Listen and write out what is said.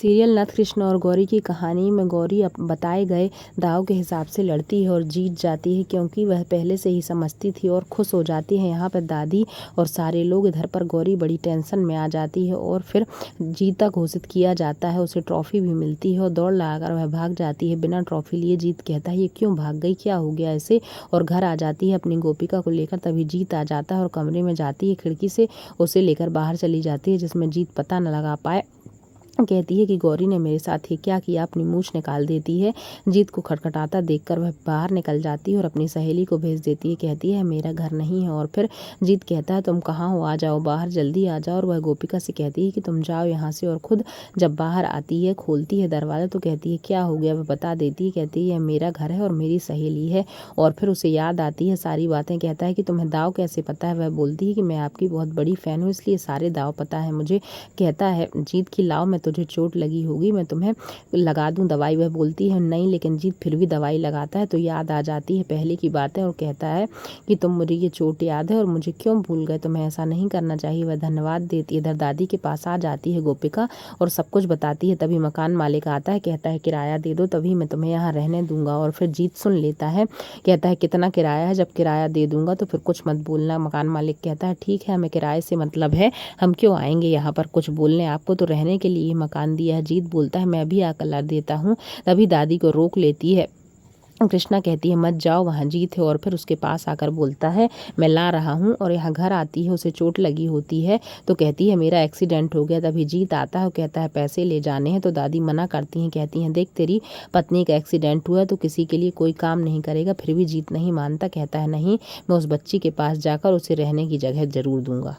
Serial नथ कृष्ण और गौरी की कहानी में गौरी बताए गए दाव के हिसाब से लड़ती है और जीत जाती है, क्योंकि वह पहले से ही समझती थी और खुश हो जाती है। यहाँ पर दादी और सारे लोग, इधर पर गौरी बड़ी टेंशन में आ जाती है और फिर जीता घोषित किया जाता है। उसे ट्रॉफी भी मिलती है और दौड़ लगाकर वह भाग जाती है बिना ट्रॉफी लिए। जीत कहता है ये क्यों भाग गई, क्या हो गया ऐसे, और घर आ जाती है अपनी गोपिका को लेकर। तभी जीत आ जाता है और कमरे में जाती है, खिड़की से उसे लेकर बाहर चली जाती है, जिसमें जीत पता न लगा पाए। कहती है कि गौरी ने मेरे साथ ही क्या किया, अपनी मूछ निकाल देती है। जीत को खटखटाता देखकर वह बाहर निकल जाती है और अपनी सहेली को भेज देती है। कहती है मेरा घर नहीं है। और फिर जीत कहता है तुम कहाँ हो, आ जाओ बाहर, जल्दी आ जाओ। और वह गोपिका से कहती है कि तुम जाओ यहाँ से। और खुद जब बाहर आती है, खोलती है दरवाज़ा, तो कहती है क्या हो गया, वह बता देती है। कहती है मेरा घर है और मेरी सहेली है। और फिर उसे याद आती है सारी बातें। कहता है कि तुम्हें दाव कैसे पता है। वह बोलती है कि मैं आपकी बहुत बड़ी फ़ैन हूँ, इसलिए सारे दाव पता है मुझे। कहता है जीत की लाओ, मैं तुझे चोट लगी होगी, मैं तुम्हें लगा दूं दवाई। वह बोलती है नहीं, लेकिन जीत फिर भी दवाई लगाता है तो याद आ जाती है पहले की बातें और कहता है कि तुम मुझे ये चोट याद है और मुझे क्यों भूल गए, तुम्हें ऐसा नहीं करना चाहिए। वह धन्यवाद देती है। इधर दादी के पास आ जाती है गोपिका और सब कुछ बताती है। तभी मकान मालिक आता है, कहता है किराया दे दो, तभी मैं तुम्हें यहाँ रहने दूंगा। और फिर जीत सुन लेता है, कहता है कितना किराया है, जब किराया दे दूंगा तो फिर कुछ मत बोलना। मकान मालिक कहता है ठीक है, हमें किराए से मतलब है, हम क्यों आएंगे यहाँ पर कुछ बोलने, आपको तो रहने के लिए मकान दिया है। जीत बोलता है मैं भी आकर ला देता हूँ। तभी दादी को रोक लेती है। कृष्णा कहती है मत जाओ, वहाँ जीत है। और फिर उसके पास आकर बोलता है मैं ला रहा हूँ। और यहाँ घर आती है, उसे चोट लगी होती है तो कहती है मेरा एक्सीडेंट हो गया। तभी जीत आता है और कहता है पैसे ले जाने हैं। तो दादी मना करती हैं, कहती हैं देख तेरी पत्नी का एक्सीडेंट हुआ तो किसी के लिए कोई काम नहीं करेगा। फिर भी जीत नहीं मानता, कहता है नहीं, मैं उस बच्ची के पास जाकर उसे रहने की जगह जरूर दूंगा।